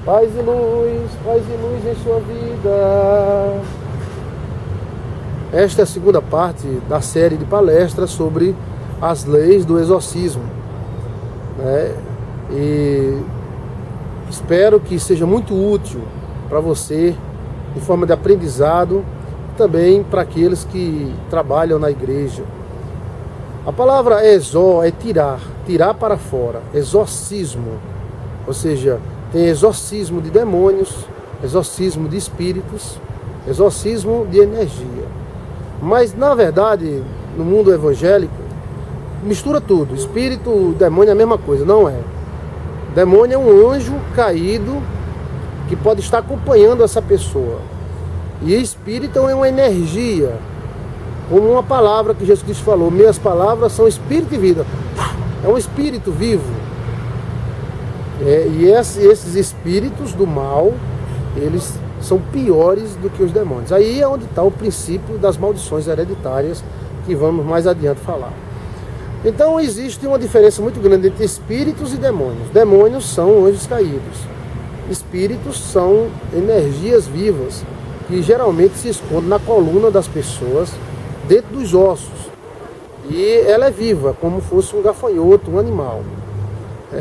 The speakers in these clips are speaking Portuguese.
Paz e luz em sua vida. Esta é a segunda parte da série de palestras sobre as leis do exorcismo, né? E espero que seja muito útil para você, em forma de aprendizado, também para aqueles que trabalham na igreja. A palavra exor é tirar para fora, exorcismo, ou seja, tem exorcismo de demônios, exorcismo de espíritos, exorcismo de energia. Mas, na verdade, no mundo evangélico, mistura tudo. Espírito, demônio é a mesma coisa, não é. Demônio é um anjo caído que pode estar acompanhando essa pessoa. E espírito é uma energia, como uma palavra que Jesus Cristo falou: minhas palavras são espírito e vida. É um espírito vivo. E esses espíritos do mal, eles são piores do que os demônios. Aí é onde está o princípio das maldições hereditárias, que vamos mais adiante falar. Então existe uma diferença muito grande entre espíritos e demônios. Demônios são anjos caídos. Espíritos são energias vivas, que geralmente se escondem na coluna das pessoas, dentro dos ossos. E ela é viva, como fosse um gafanhoto, um animal.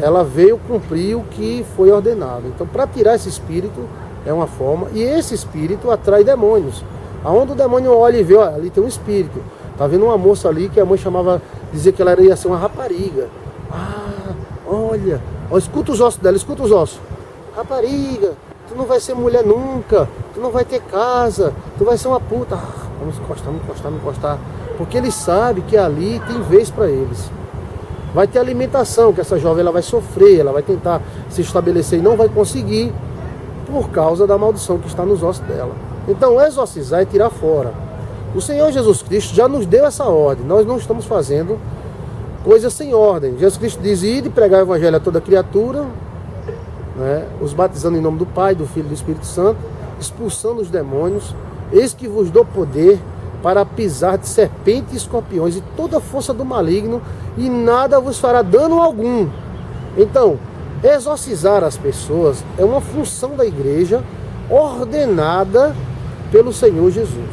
Ela veio cumprir o que foi ordenado. Então, para tirar esse espírito é uma forma, e esse espírito atrai demônios. Aonde o demônio olha e vê, ó, ali tem um espírito. Tá vendo uma moça ali que a mãe chamava, dizia que ela ia ser uma rapariga. Ah, olha, ó, escuta os ossos dela, escuta os ossos. Rapariga, tu não vai ser mulher nunca, tu não vai ter casa, tu vai ser uma puta. Ah, vamos encostar. Porque ele sabe que ali tem vez para eles. Vai ter alimentação, que essa jovem ela vai sofrer, ela vai tentar se estabelecer e não vai conseguir, por causa da maldição que está nos ossos dela. Então, exorcizar é tirar fora. O Senhor Jesus Cristo já nos deu essa ordem. Nós não estamos fazendo coisas sem ordem. Jesus Cristo diz: ide pregar o evangelho a toda criatura, né? Os batizando em nome do Pai, do Filho e do Espírito Santo, expulsando os demônios. Eis que vos dou poder para pisar de serpentes e escorpiões e toda a força do maligno, e nada vos fará dano algum. Então, exorcizar as pessoas é uma função da igreja ordenada pelo Senhor Jesus.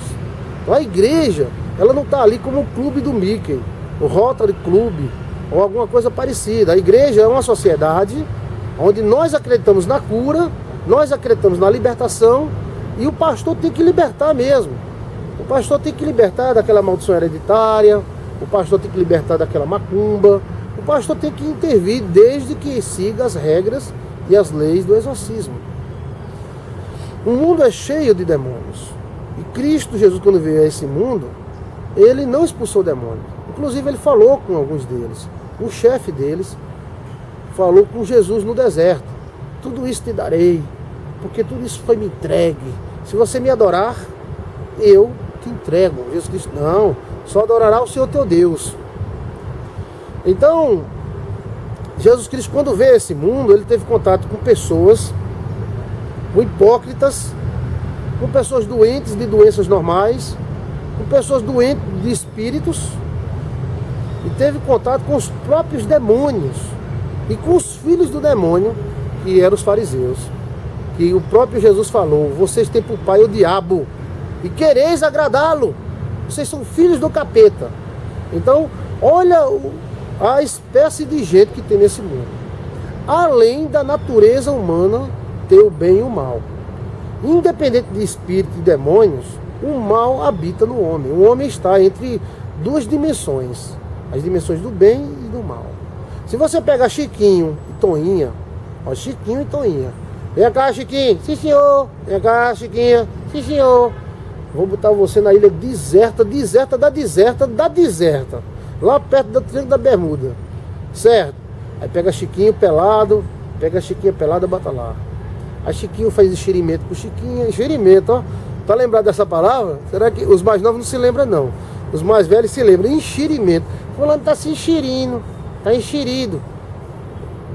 Então, a igreja, ela não está ali como o clube do Mickey, o Rotary Club ou alguma coisa parecida. A igreja é uma sociedade onde nós acreditamos na cura, nós acreditamos na libertação, e o pastor tem que libertar mesmo. O pastor tem que libertar daquela maldição hereditária, o pastor tem que libertar daquela macumba, o pastor tem que intervir desde que siga as regras e as leis do exorcismo. O mundo é cheio de demônios. E Cristo Jesus, quando veio a esse mundo, ele não expulsou demônios. Inclusive ele falou com alguns deles. O chefe deles falou com Jesus no deserto: tudo isso te darei, porque tudo isso foi me entregue. Se você me adorar, eu te entrego. Jesus disse: não, só adorará o Senhor teu Deus. Então, Jesus Cristo, quando veio a esse mundo, ele teve contato com pessoas, com hipócritas, com pessoas doentes de doenças normais, com pessoas doentes de espíritos, e teve contato com os próprios demônios e com os filhos do demônio, que eram os fariseus, que o próprio Jesus falou: vocês têm por pai o diabo e quereis agradá-lo, vocês são filhos do capeta. Então, olha a espécie de gente que tem nesse mundo. Além da natureza humana ter o bem e o mal, independente de espírito e demônios, o mal habita no homem. O homem está entre duas dimensões, as dimensões do bem e do mal. Se você pegar Chiquinho e Toinha, ó, Chiquinho e Toinha, vem cá, Chiquinho, sim senhor, vem cá, Chiquinha, sim senhor, vou botar você na ilha deserta, lá perto do Triângulo da Bermuda, certo? Aí pega Chiquinho pelado, pega a Chiquinha pelada, bota lá. Aí Chiquinho faz enxerimento com Chiquinha, enxerimento, ó. Tá lembrado dessa palavra? Será que os mais novos não se lembram, não? Os mais velhos se lembram. Enxerimento. Fulano tá se enxerindo, tá enxerido.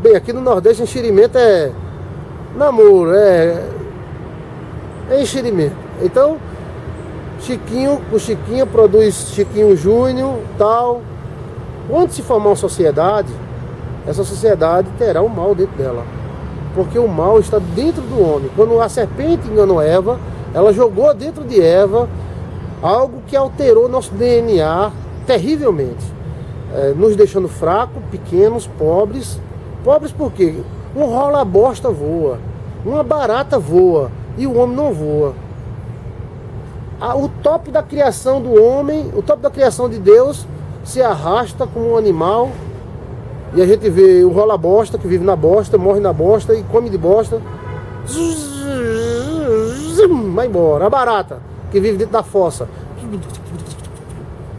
Bem, aqui no Nordeste enxerimento é namoro, é enxerimento. Então, Chiquinho, o Chiquinho produz Chiquinho Júnior, tal. Quando se formar uma sociedade, essa sociedade terá o mal dentro dela. Porque o mal está dentro do homem. Quando a serpente enganou Eva, ela jogou dentro de Eva algo que alterou nosso DNA terrivelmente, nos deixando fracos, pequenos, pobres. Pobres por quê? Um rola-bosta voa, uma barata voa e o homem não voa. O top da criação do homem, o top da criação de Deus se arrasta como um animal. E a gente vê o rola-bosta que vive na bosta, morre na bosta e come de bosta. Vai embora. A barata que vive dentro da fossa.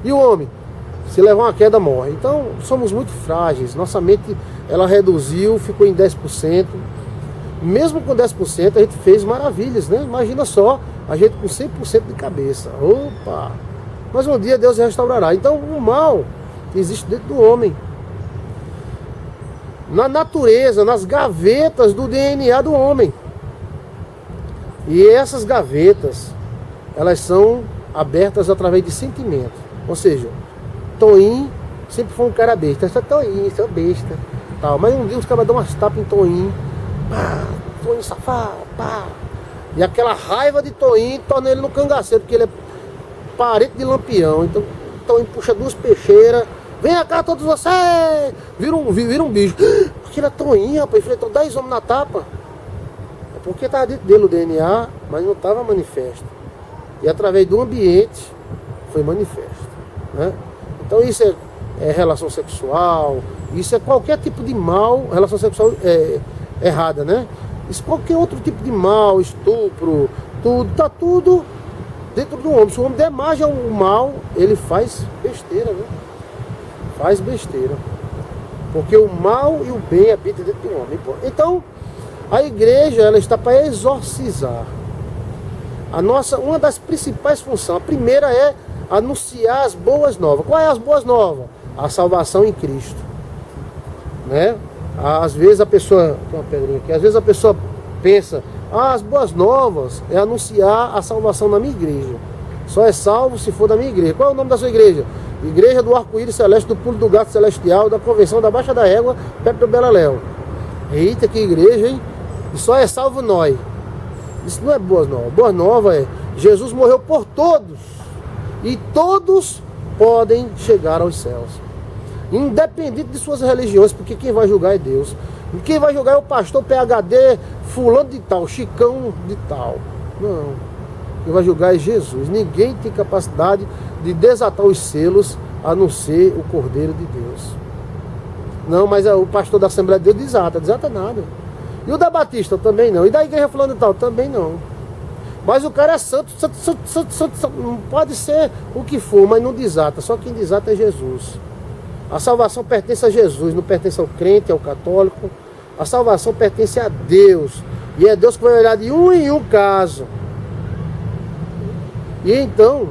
E o homem, se levar uma queda, morre. Então somos muito frágeis. Nossa mente, ela reduziu, ficou em 10%. Mesmo com 10% a gente fez maravilhas, né? Imagina só, a gente com 100% de cabeça. Opa! Mas um dia Deus restaurará. Então o mal existe dentro do homem, na natureza, nas gavetas do DNA do homem. E essas gavetas, elas são abertas através de sentimento. Ou seja, Toim sempre foi um cara besta. Essa Toim, isso é besta, tal. Mas um dia os caras dão umas tapas em Toim. Pá, Toim safado, pá. E aquela raiva de Toim torna ele no cangaceiro, porque ele é parente de Lampião. Então Toim puxa duas peixeiras. Vem cá todos vocês! Vira um bicho. Aquilo é Toim, rapaz. Enfrentou 10 homens na tapa. É porque estava dentro dele o DNA, mas não estava manifesto. E através do ambiente foi manifesto, né? Então isso é relação sexual, isso é qualquer tipo de mal, relação sexual errada, né? Isso qualquer outro tipo de mal, estupro, tudo, tá tudo dentro do homem. Se o homem der margem ao mal, ele faz besteira, né? Faz besteira. Porque o mal e o bem habitam dentro do homem. Então, a igreja, ela está para exorcizar. Uma das principais funções, a primeira é anunciar as boas novas. Qual é as boas novas? A salvação em Cristo, né? Às vezes a pessoa, tem uma pedrinha aqui, às vezes a pessoa pensa, as boas novas é anunciar a salvação na minha igreja. Só é salvo se for da minha igreja. Qual é o nome da sua igreja? Igreja do Arco-Íris Celeste, do Pulo do Gato Celestial, da Convenção da Baixa da Égua, perto do Beleléu. Eita, que igreja, hein? E só é salvo nós. Isso não é boas novas. Boas novas é Jesus morreu por todos. E todos podem chegar aos céus. Independente de suas religiões, porque quem vai julgar é Deus. E quem vai julgar é o pastor PhD, fulano de tal, Chicão de tal. Não. Quem vai julgar é Jesus. Ninguém tem capacidade de desatar os selos a não ser o Cordeiro de Deus. Não, mas o pastor da Assembleia de Deus desata nada. E o da Batista também não. E da igreja fulano de tal também não. Mas o cara é santo, não pode ser o que for, mas não desata. Só quem desata é Jesus. A salvação pertence a Jesus, não pertence ao crente, ao católico. A salvação pertence a Deus. E é Deus que vai olhar de um em um caso. E então,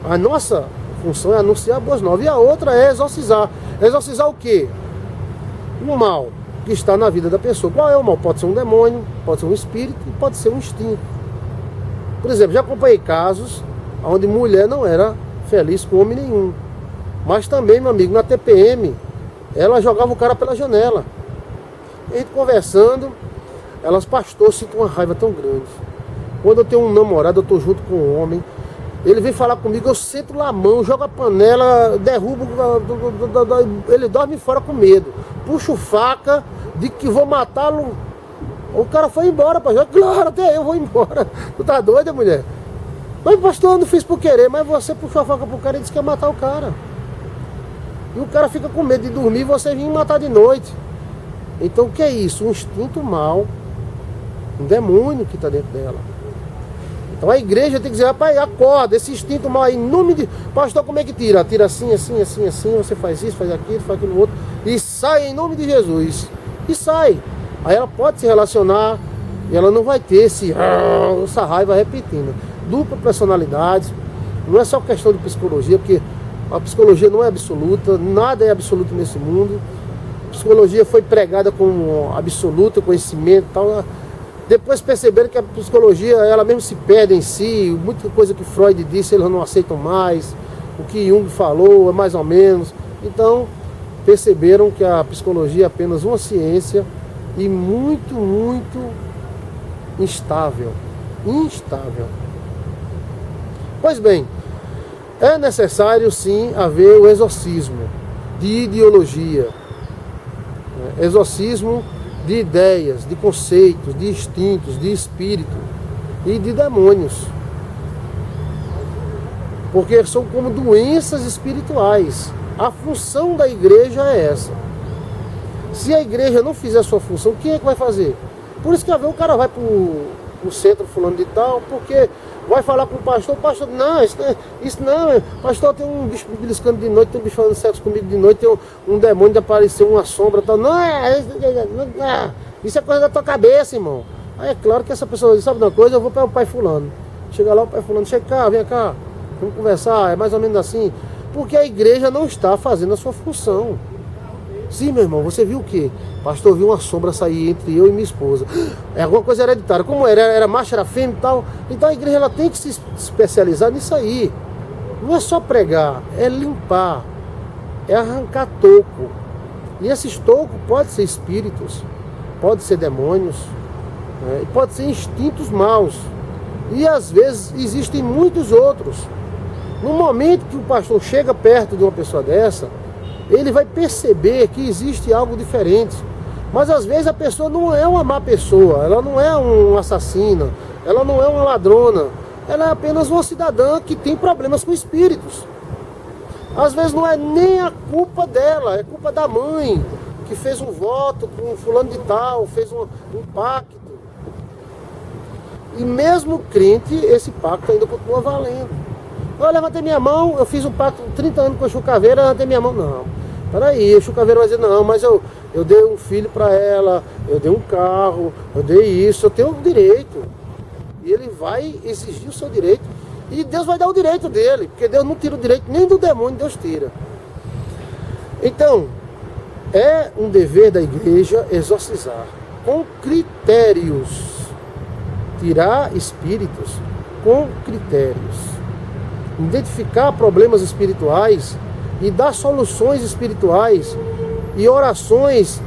a nossa função é anunciar boas novas. E a outra é exorcizar. Exorcizar o quê? O mal que está na vida da pessoa. Qual é o mal? Pode ser um demônio, pode ser um espírito e pode ser um instinto. Por exemplo, já acompanhei casos onde mulher não era feliz com homem nenhum. Mas também, meu amigo, na TPM, ela jogava o cara pela janela. E a gente conversando, elas, pastor, eu sinto uma raiva tão grande. Quando eu tenho um namorado, eu estou junto com um homem, ele vem falar comigo, eu sento lá a mão, jogo a panela, derrubo, ele dorme fora com medo. Puxo faca, digo que vou matá-lo. O cara foi embora, pastor. Claro, até eu vou embora. Tu tá doida, mulher? Mas, pastor, eu não fiz por querer, mas você puxou a faca pro cara e disse que ia matar o cara. E o cara fica com medo de dormir e você vir matar de noite. Então o que é isso? Um instinto mau, um demônio que está dentro dela. Então a igreja tem que dizer, rapaz, acorda, esse instinto mal aí, em nome de... Pastor, como é que tira? Tira assim, assim, assim, assim, você faz isso, faz aquilo, faz aquilo outro, e sai em nome de Jesus. E sai. Aí ela pode se relacionar, e ela não vai ter essa raiva repetindo. Dupla personalidade, não é só questão de psicologia, porque a psicologia não é absoluta, nada é absoluto nesse mundo. A psicologia foi pregada como absoluto, conhecimento e tal. Depois perceberam que a psicologia, ela mesmo se perde em si, muita coisa que Freud disse, eles não aceitam mais, o que Jung falou é mais ou menos. Então, perceberam que a psicologia é apenas uma ciência e muito, muito instável. Pois bem, é necessário sim haver o exorcismo de ideologia, exorcismo de ideias, de conceitos, de instintos, de espírito e de demônios. Porque são como doenças espirituais. A função da igreja é essa. Se a igreja não fizer a sua função, quem é que vai fazer? Por isso que o cara vai para o centro fulano de tal, porque vai falar com o pastor não, isso não, pastor, tem um bicho me beliscando de noite, tem um bicho fazendo sexo comigo de noite, tem um demônio de aparecer, uma sombra tal. Não, isso é coisa da tua cabeça, irmão. Aí é claro que essa pessoa diz, sabe de uma coisa, eu vou para o pai fulano. Chega lá, o pai fulano, chega cá, vem cá, vamos conversar, é mais ou menos assim. Porque a igreja não está fazendo a sua função. Sim, meu irmão, você viu o quê? Pastor, viu uma sombra sair entre eu e minha esposa. É alguma coisa hereditária. Como era macho, era fêmea e tal. Então a igreja ela tem que se especializar nisso aí. Não é só pregar, é limpar, é arrancar toco. E esses tocos podem ser espíritos, pode ser demônios, e pode ser instintos maus. E às vezes existem muitos outros. No momento que o pastor chega perto de uma pessoa dessa, ele vai perceber que existe algo diferente. Mas às vezes a pessoa não é uma má pessoa, ela não é um assassino, ela não é uma ladrona, ela é apenas uma cidadã que tem problemas com espíritos. Às vezes não é nem a culpa dela, é culpa da mãe, que fez um voto com fulano de tal, fez um pacto. E mesmo crente, esse pacto ainda continua valendo. Eu levantei minha mão, eu fiz um pacto 30 anos com a Chucaveira, eu levantei minha mão, não. Peraí, a Chucaveira vai dizer, não, mas eu dei um filho para ela, eu dei um carro, eu dei isso, eu tenho um direito. E ele vai exigir o seu direito. E Deus vai dar o direito dele, porque Deus não tira o direito nem do demônio, Deus tira. Então, é um dever da igreja exorcizar com critérios. Tirar espíritos com critérios. Identificar problemas espirituais e dar soluções espirituais e orações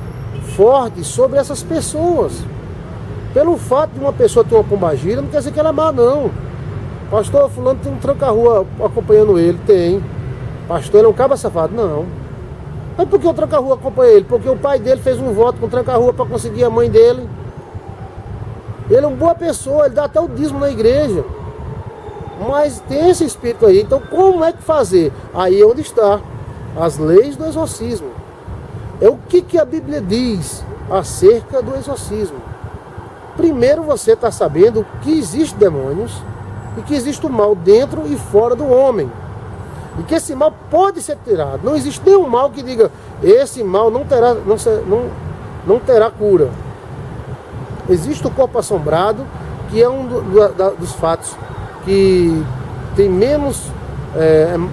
fortes sobre essas pessoas. Pelo fato de uma pessoa ter uma pombagira, não quer dizer que ela é má, não. Pastor, fulano tem um tranca-rua acompanhando ele. Tem. Pastor, ele é um cabra safado. Não. Mas por que o tranca-rua acompanha ele? Porque o pai dele fez um voto com o tranca-rua para conseguir a mãe dele. Ele é uma boa pessoa, ele dá até o dízimo na igreja. Mas tem esse espírito aí. Então como é que fazer? Aí é onde está as leis do exorcismo. É o que a Bíblia diz acerca do exorcismo. Primeiro você está sabendo que existem demônios e que existe o mal dentro e fora do homem. E que esse mal pode ser tirado. Não existe nenhum mal que diga esse mal não terá cura. Existe o corpo assombrado, que é um dos fatos que tem menos,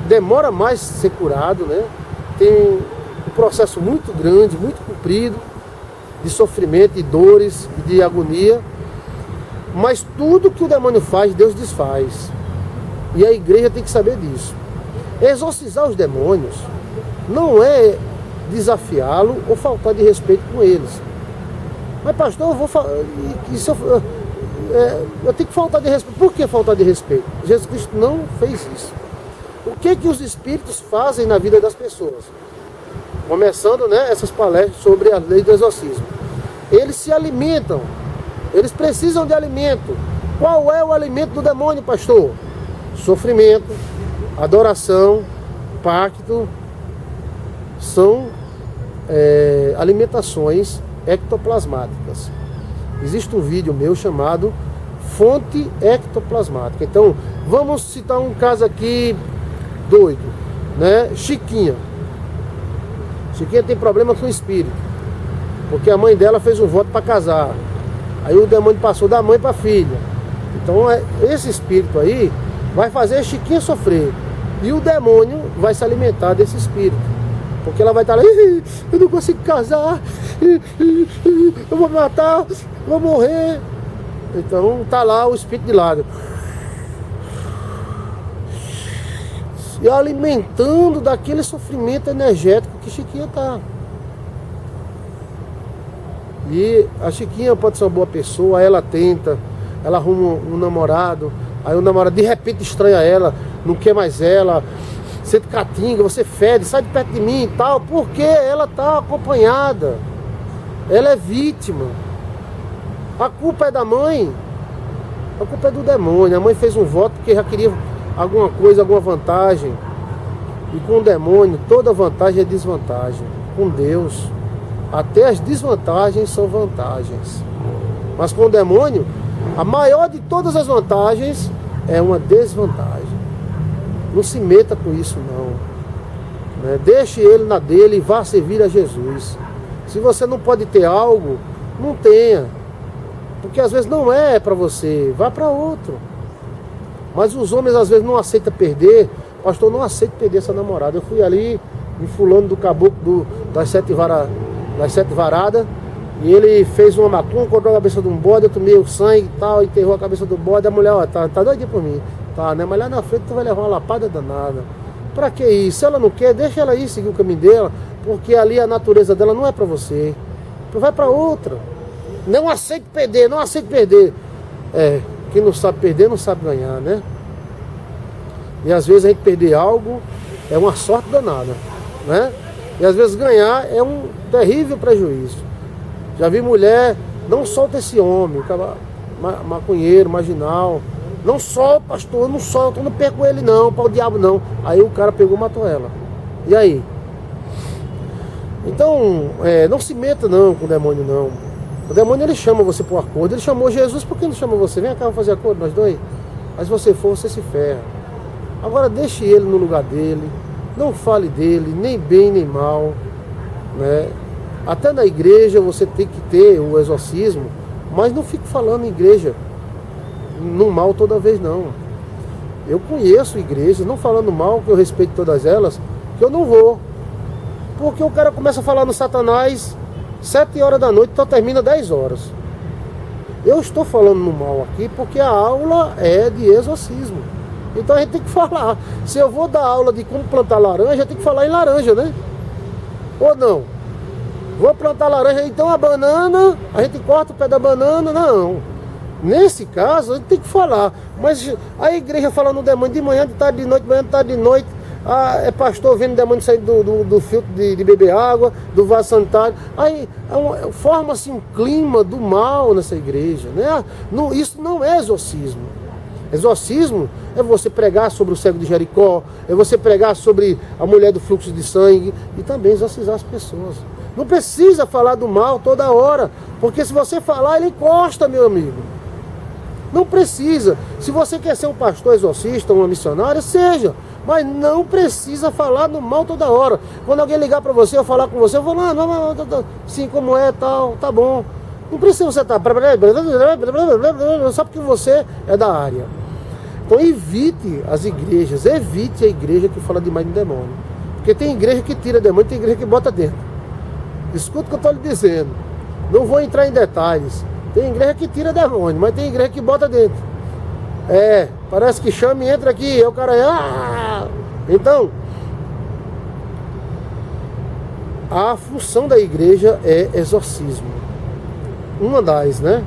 demora mais ser curado, né? Tem um processo muito grande, muito comprido, de sofrimento, de dores, de agonia. Mas tudo que o demônio faz, Deus desfaz. E a igreja tem que saber disso. Exorcizar os demônios não é desafiá-lo ou faltar de respeito com eles. Mas pastor, eu vou falar. Eu tenho que faltar de respeito. Por que faltar de respeito? Jesus Cristo não fez isso. O que os espíritos fazem na vida das pessoas? Começando, né, essas palestras sobre a lei do exorcismo. Eles se alimentam. Eles precisam de alimento. Qual é o alimento do demônio, pastor? Sofrimento, adoração, pacto. São alimentações ectoplasmáticas. Existe um vídeo meu chamado Fonte Ectoplasmática. Então, vamos citar um caso aqui doido, né? Chiquinha. Chiquinha tem problema com o espírito, porque a mãe dela fez um voto para casar. Aí o demônio passou da mãe para a filha. Então, esse espírito aí vai fazer a Chiquinha sofrer. E o demônio vai se alimentar desse espírito. Porque ela vai estar lá, eu não consigo casar, eu vou me matar, vou morrer. Então tá lá o espírito de lado. E alimentando daquele sofrimento energético que Chiquinha tá. E a Chiquinha pode ser uma boa pessoa, ela tenta, ela arruma um namorado, aí o namorado de repente estranha ela, não quer mais ela, você catinga, você fede, sai de perto de mim e tal, porque ela está acompanhada, ela é vítima. A culpa é da mãe, a culpa é do demônio. A mãe fez um voto porque já queria alguma coisa, alguma vantagem. E com o demônio, toda vantagem é desvantagem. Com Deus, até as desvantagens são vantagens. Mas com o demônio, a maior de todas as vantagens é uma desvantagem. Não se meta com isso não, né? Deixe ele na dele e vá servir a Jesus. Se você não pode ter algo, não tenha, porque às vezes não é para você, vá para outro. Mas os homens às vezes não aceitam perder. Pastor, não aceito perder essa namorada. Eu fui ali em fulano do caboclo das sete varadas, e ele fez uma macumba, cortou a cabeça de um bode, eu tomei o sangue e tal, enterrou a cabeça do bode. A mulher, ó, tá doidinha por mim. Tá, né? Mas lá na frente tu vai levar uma lapada danada. Pra que isso? Se ela não quer, deixa ela ir seguir o caminho dela, porque ali a natureza dela não é pra você. Tu vai pra outra. Não aceite perder, não aceite perder. Quem não sabe perder não sabe ganhar, né? E às vezes a gente perder algo é uma sorte danada, né? E às vezes ganhar é um terrível prejuízo. Já vi mulher, não solta esse homem, maconheiro, marginal. Não solta, pastor, não solta, eu não perco ele não, para o diabo não. Aí o cara pegou e matou ela. E aí? Então, não se meta não com o demônio não. O demônio ele chama você para o acordo. Ele chamou Jesus, por que não chama você? Vem cá, vamos fazer acordo nós dois. Mas se você for, você se ferra. Agora deixe ele no lugar dele. Não fale dele, nem bem nem mal, né? Até na igreja você tem que ter o exorcismo, mas não fique falando em igreja no mal toda vez não. Eu conheço igrejas, não falando mal, que eu respeito todas elas, que eu não vou. Porque o cara começa a falar no Satanás 7 horas da noite, então termina 10 horas. Eu estou falando no mal aqui porque a aula é de exorcismo. Então a gente tem que falar. Se eu vou dar aula de como plantar laranja, eu tenho que falar em laranja, né? Ou não? Vou plantar laranja, então a banana, a gente corta o pé da banana, não. Nesse caso, a gente tem que falar. Mas a igreja fala no demônio de manhã, de tarde, de noite, de manhã, de tarde, de noite. É pastor vendo o demônio sair do filtro de beber água, do vaso sanitário. Aí forma-se um clima do mal nessa igreja, né? Isso não é exorcismo. Exorcismo é você pregar sobre o cego de Jericó, é você pregar sobre a mulher do fluxo de sangue e também exorcizar as pessoas. Não precisa falar do mal toda hora, porque se você falar, ele encosta, meu amigo. Não precisa. Se você quer ser um pastor exorcista, uma missionária, seja. Mas não precisa falar do mal toda hora. Quando alguém ligar para você, eu falar com você, eu vou lá, sim, como é, tal, tá bom. Não precisa você estar só porque você é da área. Então evite as igrejas, evite a igreja que fala demais de demônio. Porque tem igreja que tira demônio, tem igreja que bota dentro. Escuta o que eu estou lhe dizendo. Não vou entrar em detalhes. Tem igreja que tira demônio, mas tem igreja que bota dentro. Parece que chama e entra aqui, aí o cara Então, a função da igreja é exorcismo. Uma das, né?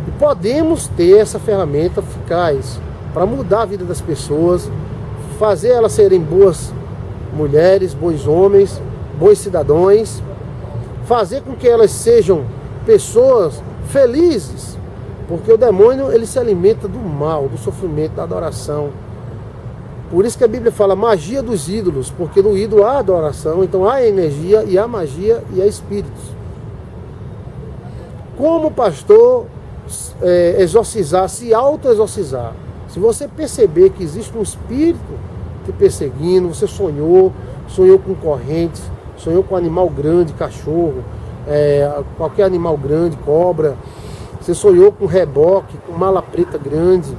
E podemos ter essa ferramenta eficaz para mudar a vida das pessoas, fazer elas serem boas mulheres, bons homens, bons cidadãos, fazer com que elas sejam pessoas felizes, porque o demônio ele se alimenta do mal, do sofrimento, da adoração. Por isso que a Bíblia fala magia dos ídolos, porque no ídolo há adoração, então há energia e há magia e há espíritos. Como pastor, exorcizar, se auto-exorcizar. Se você perceber que existe um espírito te perseguindo, você sonhou com correntes, sonhou com animal grande, cachorro, qualquer animal grande, cobra, você sonhou com reboque, com mala preta grande,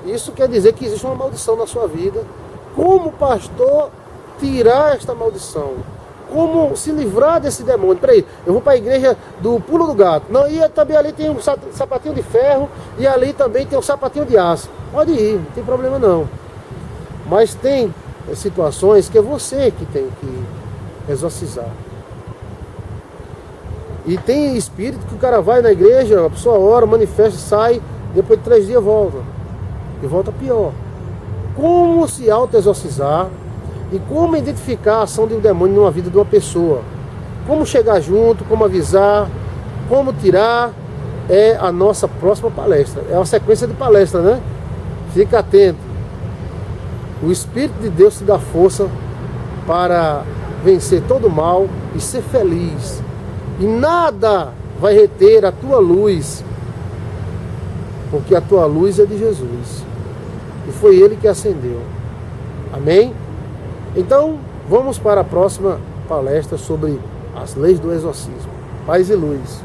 isso quer dizer que existe uma maldição na sua vida. Como pastor tirar esta maldição? Como se livrar desse demônio? Peraí, eu vou para a igreja do pulo do gato. Não, e também ali tem um sapatinho de ferro e ali também tem um sapatinho de aço. Pode ir, não tem problema não. Mas tem situações que é você que tem que exorcizar. E tem espírito que o cara vai na igreja, a pessoa ora, manifesta, sai, depois de 3 dias volta. E volta pior. Como se auto-exorcizar e como identificar a ação de um demônio numa vida de uma pessoa. Como chegar junto, como avisar, como tirar, é a nossa próxima palestra. É uma sequência de palestra, né? Fica atento. O Espírito de Deus te dá força para vencer todo o mal e ser feliz. E nada vai reter a tua luz, porque a tua luz é de Jesus. E foi Ele que acendeu. Amém? Então, vamos para a próxima palestra sobre as leis do exorcismo. Paz e luz.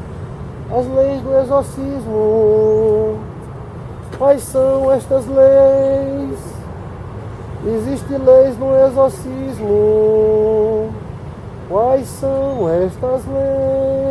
As leis do exorcismo. Quais são estas leis? Existem leis no exorcismo. Quais são estas leis?